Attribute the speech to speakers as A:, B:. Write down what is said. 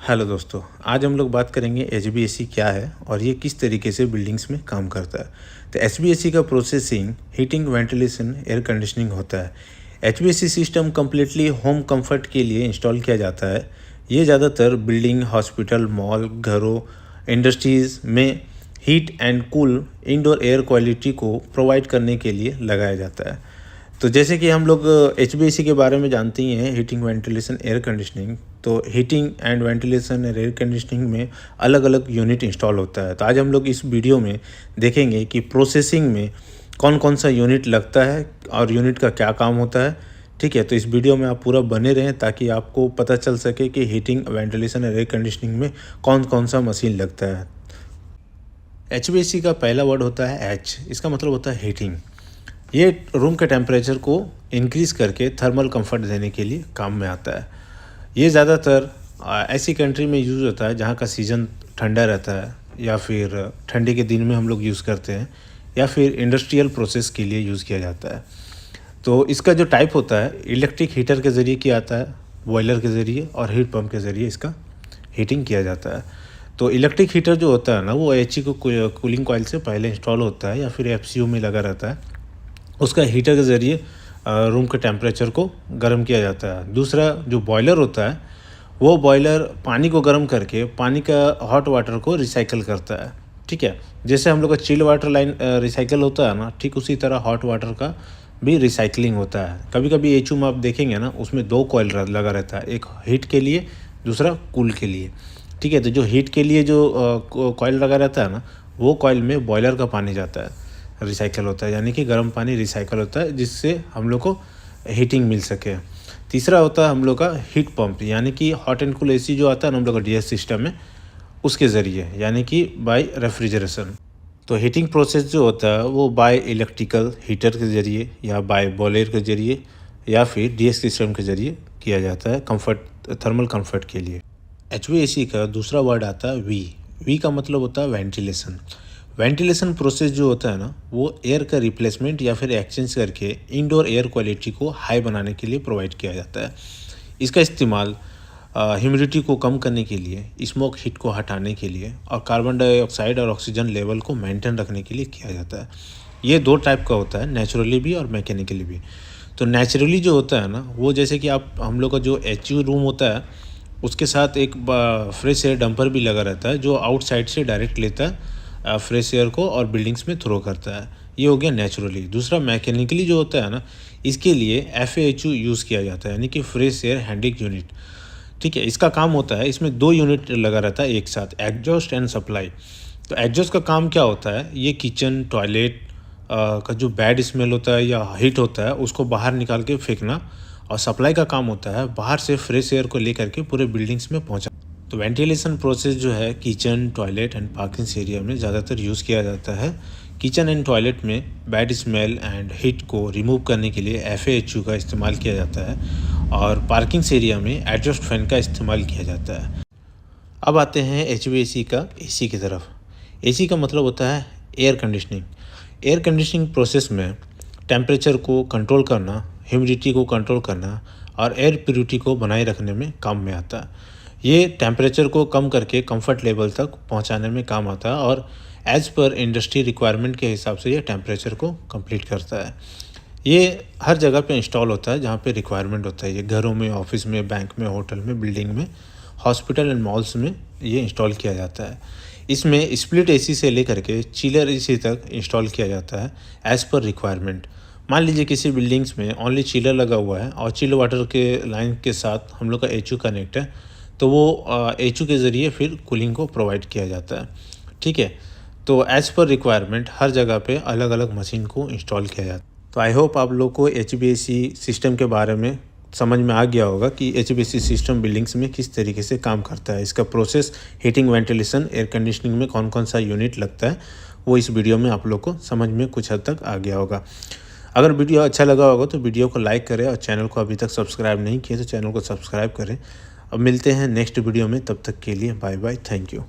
A: Hello दोस्तों, आज हम लोग बात करेंगे एचवीएसी क्या है और ये किस तरीके से बिल्डिंग्स में काम करता है। तो एचवीएसी का processing heating, ventilation, air conditioning होता है। HVAC system completely home comfort के लिए इंस्टॉल किया जाता है। ये ज़्यादातर बिल्डिंग, हॉस्पिटल, मॉल, घरों, इंडस्ट्रीज़ में heat and cool indoor air quality को प्रोवाइड करने के लिए लगाया जाता है। तो जैसे कि हम लोग एचवीएसी के बारे में जानते ही हैं, हीटिंग, वेंटिलेशन, एयर कंडीशनिंग। तो हीटिंग एंड वेंटिलेशन और एयर कंडीशनिंग में अलग अलग यूनिट इंस्टॉल होता है। तो आज हम लोग इस वीडियो में देखेंगे कि प्रोसेसिंग में कौन कौन सा यूनिट लगता है और यूनिट का क्या काम होता है। ठीक है, तो इस वीडियो में आप पूरा बने रहें ताकि आपको पता चल सके कि हीटिंग, वेंटिलेशन और एयर कंडीशनिंग में कौन कौन सा मशीन लगता है। एचवीएसी का पहला वर्ड होता है एच, इसका मतलब होता है हीटिंग। ये रूम के टेम्परेचर को इंक्रीज़ करके थर्मल कंफर्ट देने के लिए काम में आता है। ये ज़्यादातर ऐसी कंट्री में यूज़ होता है जहाँ का सीज़न ठंडा रहता है, या फिर ठंडी के दिन में हम लोग यूज़ करते हैं, या फिर इंडस्ट्रियल प्रोसेस के लिए यूज़ किया जाता है। तो इसका जो टाइप होता है, इलेक्ट्रिक हीटर के ज़रिए किया जाता है, बॉयलर के ज़रिए और हीट पंप के ज़रिए इसका हीटिंग किया जाता है। तो इलेक्ट्रिक हीटर जो होता है ना, वो एचई को कूलिंग कॉइल से पहले इंस्टॉल होता है या फिर एफसीयू में लगा रहता है। उसका हीटर के ज़रिए रूम के टेम्परेचर को गर्म किया जाता है। दूसरा जो बॉयलर होता है, वो बॉयलर पानी को गर्म करके पानी का हॉट वाटर को रिसाइकल करता है। ठीक है, जैसे हम लोग का चिल वाटर लाइन रिसाइकल होता है ना, ठीक उसी तरह हॉट वाटर का भी रिसाइकलिंग होता है। कभी कभी एचयू में आप देखेंगे ना, उसमें दो कॉइल लगा रहता है, एक हीट के लिए, दूसरा कूल के लिए। ठीक है, तो जो हीट के लिए जो कॉइल लगा रहता है ना, वो कॉइल में बॉयलर का पानी जाता है, रिसाइकल होता है, यानी कि गर्म पानी रिसाइकल होता है, जिससे हम लोग को हीटिंग मिल सके। तीसरा होता है हम लोग का हीट पंप, यानी कि हॉट एंड कूल एसी जो आता है ना हम लोग का डीएस सिस्टम में, उसके ज़रिए, यानी कि बाय रेफ्रिजरेशन। तो हीटिंग प्रोसेस जो होता है वो बाय इलेक्ट्रिकल हीटर के ज़रिए या बाय बॉयलर के ज़रिए या फिर डीएस सिस्टम के ज़रिए किया जाता है, कंफर्ट, थर्मल कंफर्ट के लिए। एचवीएसी का दूसरा वर्ड आता है वी का मतलब होता है वेंटिलेशन। वेंटिलेशन प्रोसेस जो होता है ना, वो एयर का रिप्लेसमेंट या फिर एक्सचेंज करके इंडोर एयर क्वालिटी को हाई बनाने के लिए प्रोवाइड किया जाता है। इसका इस्तेमाल ह्यूमिडिटी को कम करने के लिए, स्मोक हीट को हटाने के लिए और कार्बन डाइऑक्साइड और ऑक्सीजन लेवल को मेंटेन रखने के लिए किया जाता है। ये दो टाइप का होता है, नेचुरली भी और मैकेनिकली भी। तो नेचुरली जो होता है ना, वो जैसे कि हम लोग का जो एचयू रूम होता है, उसके साथ एक फ्रेश एयर डंपर भी लगा रहता है, जो आउटसाइड से डायरेक्ट लेता है फ्रेश एयर को और बिल्डिंग्स में थ्रो करता है। ये हो गया नेचुरली। दूसरा मैकेनिकली जो होता है ना, इसके लिए FAHU यूज़ किया जाता है, यानी कि फ्रेश एयर हैंडलिंग यूनिट। ठीक है, इसका काम होता है, इसमें दो यूनिट लगा रहता है एक साथ, एग्जॉस्ट एंड सप्लाई। तो एग्जॉस्ट का काम क्या होता है, ये किचन, टॉयलेट का जो बैड स्मेल होता है या हीट होता है, उसको बाहर निकाल के फेंकना। और सप्लाई का काम होता है बाहर से फ्रेश एयर को लेकर के पूरे बिल्डिंग्स में पहुँचा। तो वेंटिलेशन प्रोसेस जो है kitchen, toilet and parking area में ज़्यादातर यूज़ किया जाता है। किचन एंड टॉयलेट में बैड स्मेल एंड हीट को रिमूव करने के लिए FAHU का इस्तेमाल किया जाता है, और पार्किंग एरिया में एडजस्ट फैन का इस्तेमाल किया जाता है। अब आते हैं HVAC का AC की तरफ। AC का मतलब होता है air conditioning. Air conditioning process में टेम्परेचर को कंट्रोल करना, ह्यूमिडिटी को कंट्रोल करना और एयर प्योरिटी को बनाए रखने में काम में आता है। ये टेम्परेचर को कम करके कंफर्ट लेवल तक पहुंचाने में काम आता है, और एज़ पर इंडस्ट्री रिक्वायरमेंट के हिसाब से ये टेम्परेचर को कंप्लीट करता है। ये हर जगह पे इंस्टॉल होता है जहाँ पे रिक्वायरमेंट होता है। ये घरों में, ऑफिस में, बैंक में, होटल में, बिल्डिंग में, हॉस्पिटल एंड मॉल्स में ये इंस्टॉल किया जाता है। इसमें स्प्लिट AC से लेकर के चिलर AC तक इंस्टॉल किया जाता है एज़ पर रिक्वायरमेंट। मान लीजिए किसी बिल्डिंग्स में ओनली चिलर लगा हुआ है और चिल वाटर के लाइन के साथ हम लोग का HU कनेक्ट है, तो वो HU के ज़रिए फिर कूलिंग को प्रोवाइड किया जाता है। ठीक है, तो एज़ पर रिक्वायरमेंट हर जगह पे अलग अलग मशीन को इंस्टॉल किया जाता है। तो आई होप आप लोग को HVAC सिस्टम के बारे में समझ में आ गया होगा कि HVAC सिस्टम बिल्डिंग्स में किस तरीके से काम करता है। इसका process heating, ventilation, air conditioning में कौन कौन सा यूनिट लगता है, वो इस वीडियो में आप लोग को समझ में कुछ हद तक आ गया होगा। अगर वीडियो अच्छा लगा होगा तो वीडियो को लाइक करें, और चैनल को अभी तक सब्सक्राइब नहीं किया तो चैनल को सब्सक्राइब करें। अब मिलते हैं नेक्स्ट वीडियो में, तब तक के लिए बाय बाय, थैंक यू।